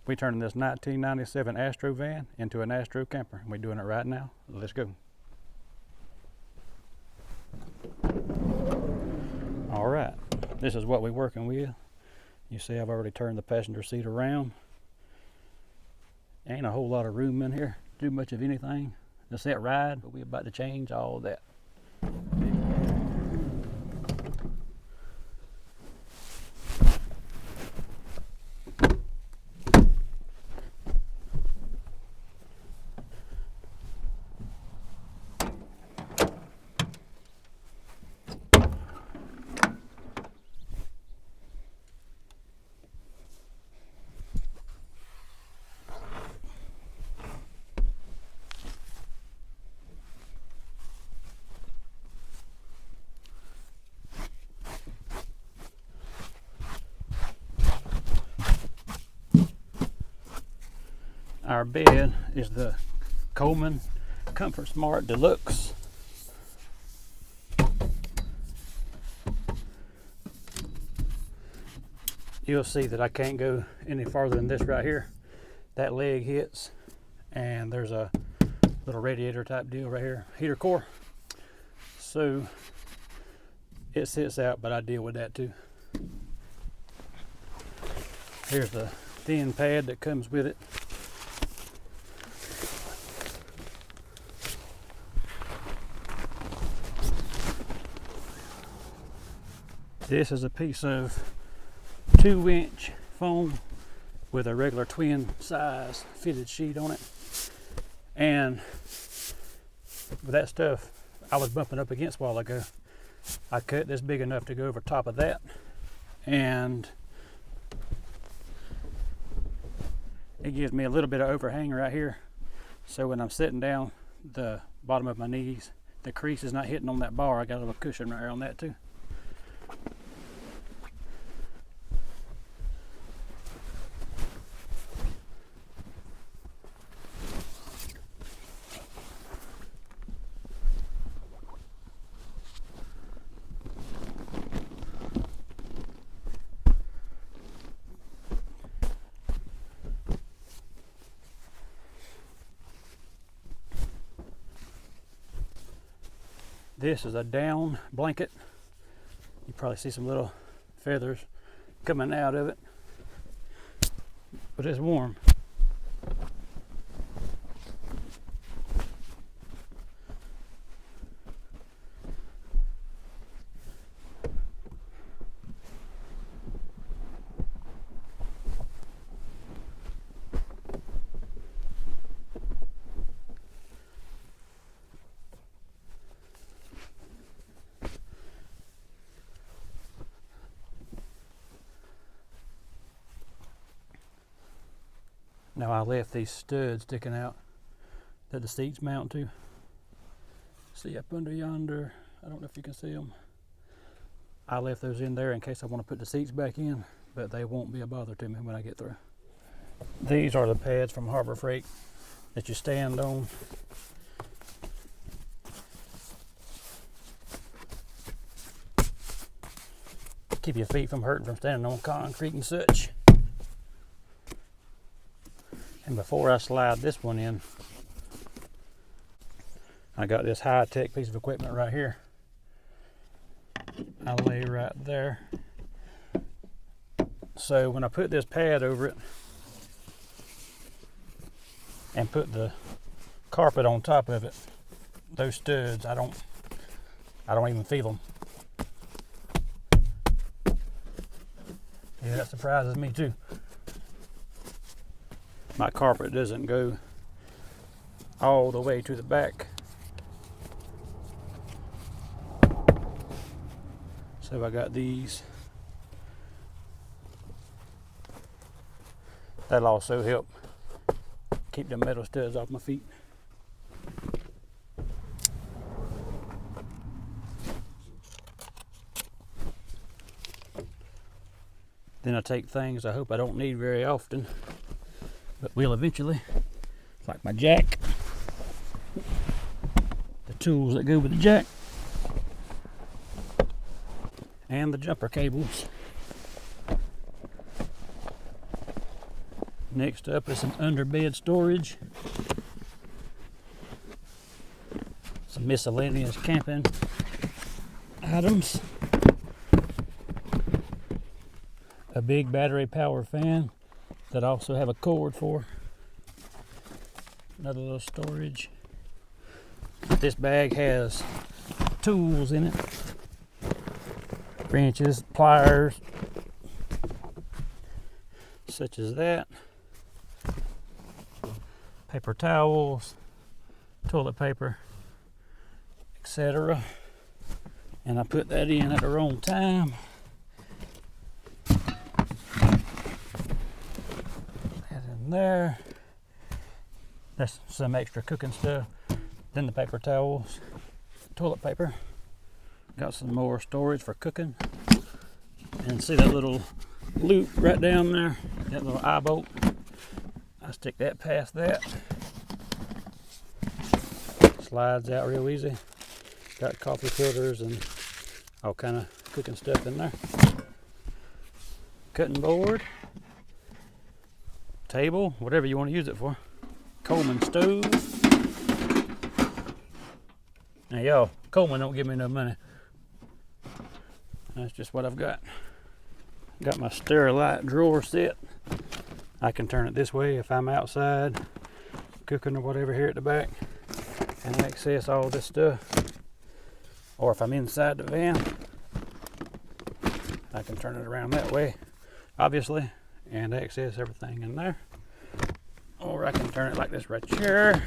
We turning this 1997 Astro van into an Astro camper. We're doing it right now. Let's go. All right, this is what we're working with. You see I've already turned the passenger seat around. Ain't a whole lot of room in here to do much of anything. Just that ride, but we're about to change all that. Our bed is the Coleman Comfort Smart Deluxe. You'll see that I can't go any farther than this right here. That leg hits, and there's a little radiator type deal right here, heater core. So it sits out, but I deal with that too. Here's the thin pad that comes with it. This is a piece of 2-inch foam with a regular twin size fitted sheet on it. And with that stuff I was bumping up against a while ago, I cut this big enough to go over top of that. And it gives me a little bit of overhang right here. So when I'm sitting down, the bottom of my knees, the crease is not hitting on that bar. I got a little cushion right here on that too. This is a down blanket. You probably see some little feathers coming out of it, but it's warm. Now I left these studs sticking out that the seats mount to. See up under yonder, I don't know if you can see them. I left those in there in case I want to put the seats back in, but they won't be a bother to me when I get through. These are the pads from Harbor Freight that you stand on. Keep your feet from hurting from standing on concrete and such. And before I slide this one in, I got this high-tech piece of equipment right here. I lay right there. So when I put this pad over it and put the carpet on top of it, those studs, I don't even feel them. Yeah, that surprises me too. My carpet doesn't go all the way to the back. So I got these. That'll also help keep the metal studs off my feet. Then I take things I hope I don't need very often, but will eventually, like my jack, the tools that go with the jack, and the jumper cables. Next up is some underbed storage. Some miscellaneous camping items. A big battery power fan that I also have a cord for. Another little storage. This bag has tools in it. Wrenches, pliers, such as that. Paper towels, toilet paper, etc. And I put that in at the wrong time. That in there. That's some extra cooking stuff. Then the paper towels, toilet paper. Got some more storage for cooking. And see that little loop right down there? That little eye bolt. I stick that past that. Slides out real easy. Got coffee filters and all kind of cooking stuff in there. Cutting board. Table, whatever you want to use it for. Coleman stove. Now y'all, Coleman don't give me no money. That's just what I've got. Got my Sterilite drawer set. I can turn it this way if I'm outside cooking or whatever here at the back and access all this stuff. Or if I'm inside the van, I can turn it around that way, obviously, and access everything in there. Or I can turn it like this right here.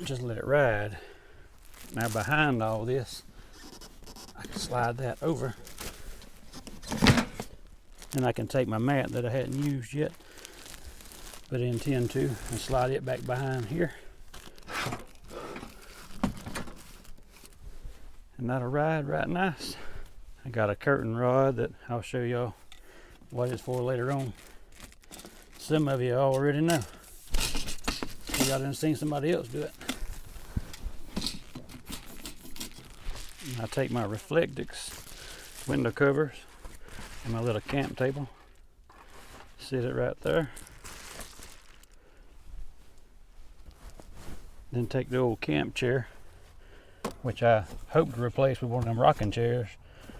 Just let it ride. Now behind all this, I can slide that over. And I can take my mat that I hadn't used yet, but I intend to, and slide it back behind here. And that'll ride right nice. I got a curtain rod that I'll show y'all what it's for later on. Some of you already know. Y'all done seen somebody else do it. And I take my Reflectix window covers and my little camp table, sit it right there. Then take the old camp chair, which I hope to replace with one of them rocking chairs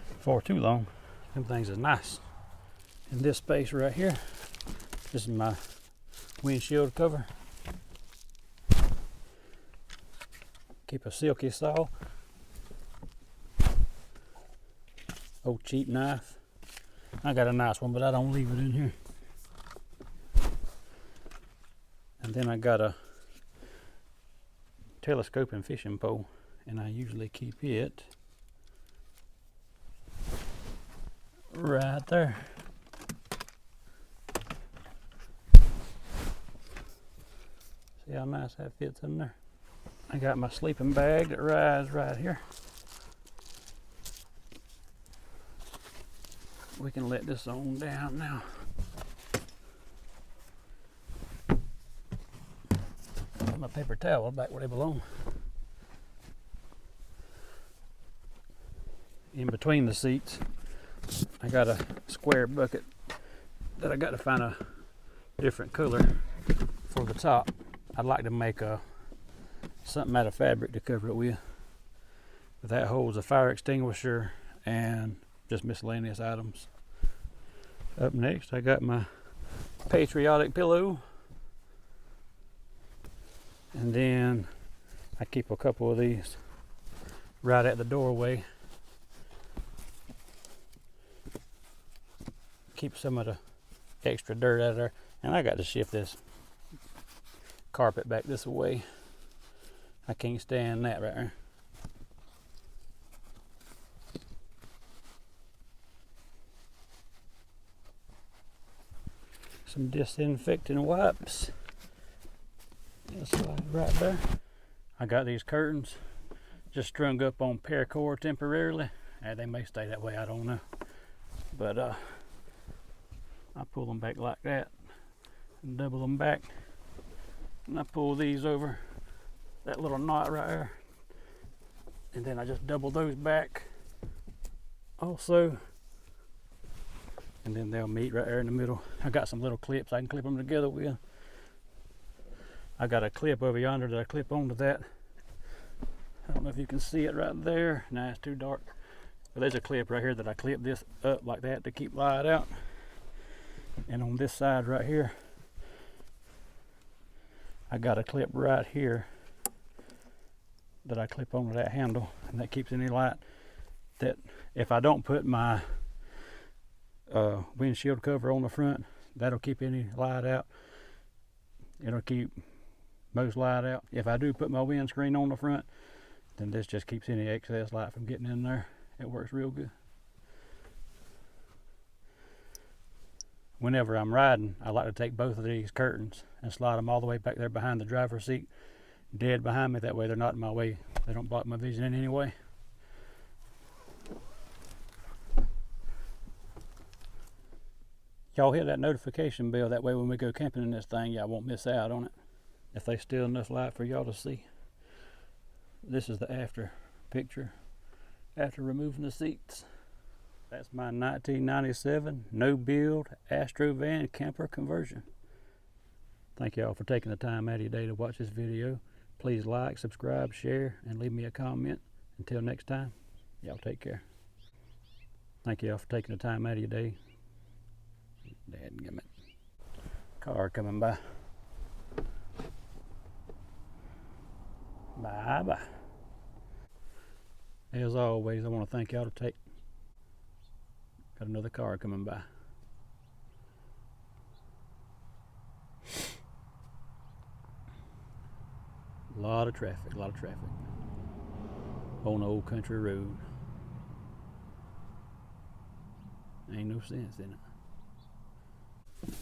before too long. Them things is nice. In this space right here, this is my windshield cover. Keep a silky saw. Old cheap knife. I got a nice one, but I don't leave it in here. And then I got a telescoping fishing pole, and I usually keep it right there. See how nice that fits in there? I got my sleeping bag that rides right here. We can let this on down now. Put my paper towel back where they belong. In between the seats, I got a square bucket that I got to find a different color for the top. I'd like to make something out of fabric to cover it with. But that holds a fire extinguisher and just miscellaneous items. Up next, I got my patriotic pillow. And then I keep a couple of these right at the doorway. Keep some of the extra dirt out of there. And I got to shift this carpet back this way. I can't stand that right there. Some disinfecting wipes. That's right there. I got these curtains just strung up on paracord temporarily. They may stay that way, I don't know. But I pull them back like that and double them back. And I pull these over that little knot right there. And then I just double those back also. and then they'll meet right there in the middle. I got some little clips I can clip them together with. I got a clip over yonder that I clip onto that. I don't know if you can see it right there. Nah, it's too dark. But there's a clip right here that I clip this up like that to keep light out. And on this side right here, I got a clip right here that I clip onto that handle, and that keeps any light. That if I don't put my windshield cover on the front, that'll keep any light out. It'll keep most light out. If I do put my windscreen on the front, then this just keeps any excess light from getting in there. It works real good. Whenever I'm riding, I like to take both of these curtains and slide them all the way back there behind the driver's seat, dead behind me. That way they're not in my way. They don't block my vision in any way. Y'all hit that notification bell, that way when we go camping in this thing, y'all won't miss out on it. If they still enough light for y'all to see. This is the after picture after removing the seats. That's my 1997 no-build Astro van camper conversion. Thank y'all for taking the time out of your day to watch this video. Please like, subscribe, share, and leave me a comment. Until next time, y'all take care. Thank y'all for taking the time out of your day. Dadgummit. Car coming by. Bye bye. As always, I want to thank y'all to take. Got another car coming by. A lot of traffic, on the old country road. Ain't no sense in it.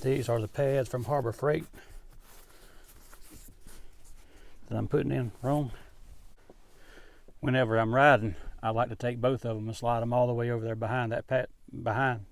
These are the pads from Harbor Freight that I'm putting in wrong. Whenever I'm riding, I like to take both of them and slide them all the way over there behind that behind.